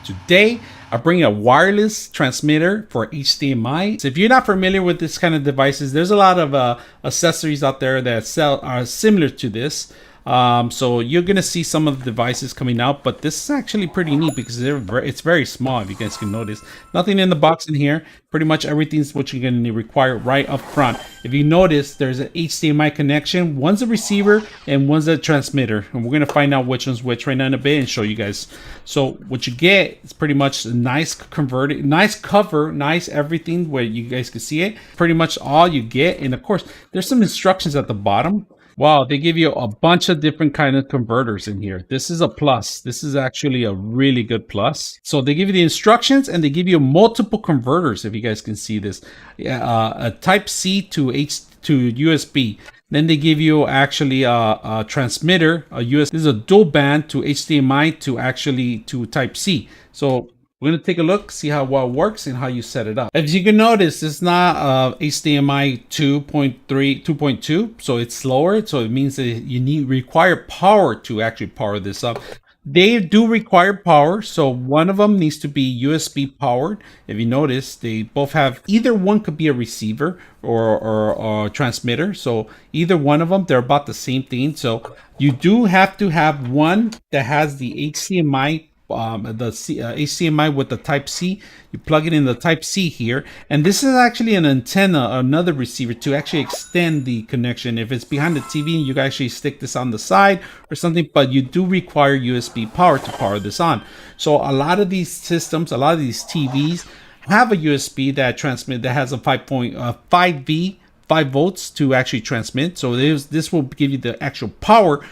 Today, I bring a wireless transmitter for HDMI. So if you're not familiar with this kind of devices, there's a lot of accessories out there that are similar to this. So you're gonna see some of the devices coming out, but this is actually pretty neat because it's very small. If you guys can notice, nothing in the box in here. Pretty much everything's what you're gonna require right up front. If you notice, there's an HDMI connection. One's a receiver and one's a transmitter, and we're gonna find out which one's which right now in a bit and show you guys. So what you get is pretty much a nice converted, nice cover, nice everything where you guys can see it. Pretty much all you get, and of course, there's some instructions at the bottom. Wow, they give you a bunch of different kind of converters in here. This is a plus. This is actually a really good plus. So they give you the instructions and they give you multiple converters, if you guys can see this. A type C to USB. Then they give you actually a transmitter, a USB. This is a dual band to HDMI to type C. So we're going to take a look, see how well it works and how you set it up. As you can notice, it's not HDMI 2.2, so it's slower. So it means that you require power to actually power this up. They do require power, so one of them needs to be USB powered. If you notice, they both have, either one could be a receiver or a transmitter. So either one of them, they're about the same thing. So you do have to have one that has the HDMI HDMI with the type C. You plug it in the type C here, and this is actually an antenna, another receiver to actually extend the connection. If it's behind the TV, you can actually stick this on the side or something, but you do require USB power to power this on. So a lot of these systems, a lot of these TVs have a USB that has a 5 volts to actually transmit. So this will give you the actual power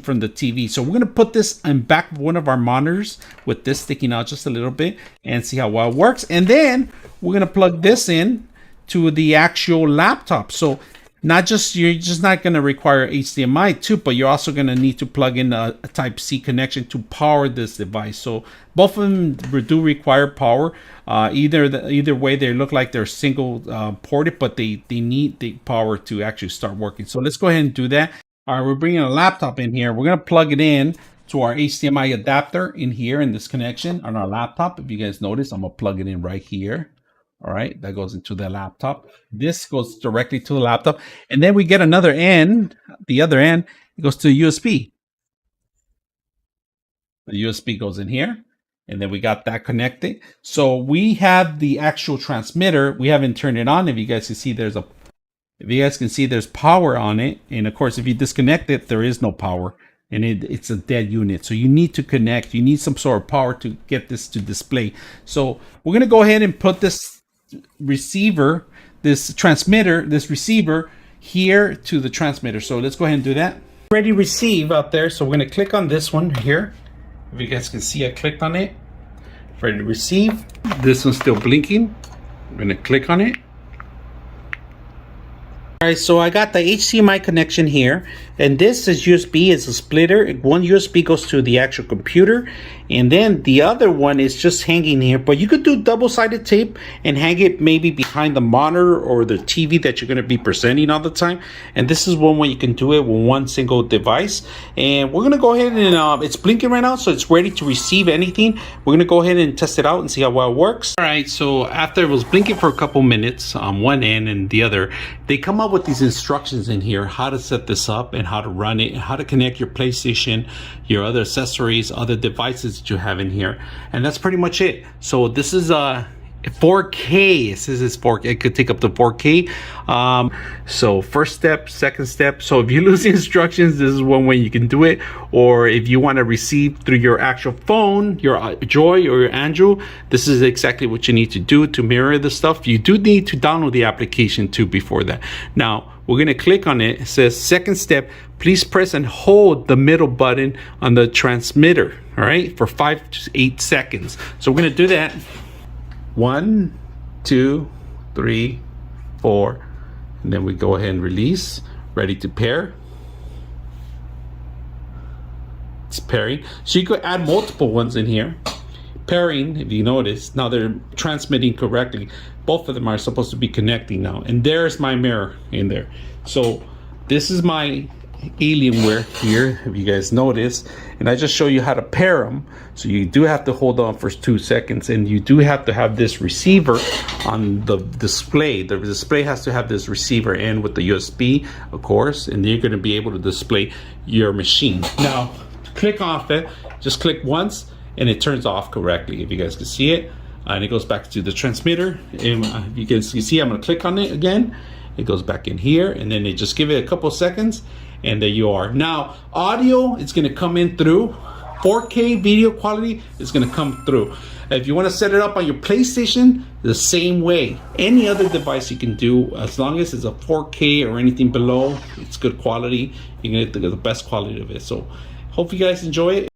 from the TV. So we're going to put this in back of one of our monitors with this sticking out just a little bit and see how well it works. And then we're going to plug this in to the actual laptop. So you're just not going to require HDMI too, but you're also going to need to plug in a type C connection to power this device. So both of them do require power. Either way, they look like they're single ported, but they need the power to actually start working. So let's go ahead and do that. All right, we're bringing a laptop in here. We're going to plug it in to our HDMI adapter in here in this connection on our laptop. If you guys notice, I'm going to plug it in right here. All right, that goes into the laptop. This goes directly to the laptop. And then we get another end. The other end, it goes to USB. The USB goes in here. And then we got that connected. So we have the actual transmitter. We haven't turned it on. If you guys can see, there's power on it. And of course, if you disconnect it, there is no power and it's a dead unit. So you need to connect. You need some sort of power to get this to display. So we're going to go ahead and put this receiver here to the transmitter. So let's go ahead and do that. Ready receive out there. So we're going to click on this one here. If you guys can see, I clicked on it. Ready to receive. This one's still blinking. I'm going to click on it. All right, so I got the HDMI connection here, and this is USB. It's a splitter. One USB goes to the actual computer, and then the other one is just hanging here. But you could do double-sided tape and hang it maybe behind the monitor or the TV that you're going to be presenting all the time. And this is one way you can do it with one single device. And we're going to go ahead and it's blinking right now, so it's ready to receive anything. We're going to go ahead and test it out and see how well it works. All right, so after it was blinking for a couple minutes on one end and the other, they come up with these instructions in here, how to set this up and how to run it, and how to connect your PlayStation, your other accessories, other devices that you have in here. And that's pretty much it. So this is 4K. It says it's 4K. It could take up to 4K. So first step, second step. So if you lose the instructions, this is one way you can do it. Or if you want to receive through your actual phone, your Joy or your Android, this is exactly what you need to do to mirror the stuff. You do need to download the application too before that. Now we're going to click on it. It says second step, please press and hold the middle button on the transmitter, all right, for 5 to 8 seconds. So we're going to do that. 1, 2, 3, 4, and then we go ahead and release. Ready to pair. It's pairing. So you could add multiple ones in here. Pairing, if you notice, now they're transmitting correctly. Both of them are supposed to be connecting now. And there's my mirror in there. So this is my Alienware here, if you guys notice, and I just show you how to pair them. So you do have to hold on for 2 seconds, and you do have to have this receiver on the display. The display has to have this receiver in with the USB, of course, and you're going to be able to display your machine. Now, click off it. Just click once, and it turns off correctly. If you guys can see it, and it goes back to the transmitter. And you can see, I'm going to click on it again. It goes back in here, and then they just give it a couple seconds, and there you are. Now, audio is going to come in through 4K video quality is going to come through. If you want to set it up on your PlayStation, the same way. Any other device you can do, as long as it's a 4K or anything below, it's good quality. You're going to get the best quality of it. So, hope you guys enjoy it.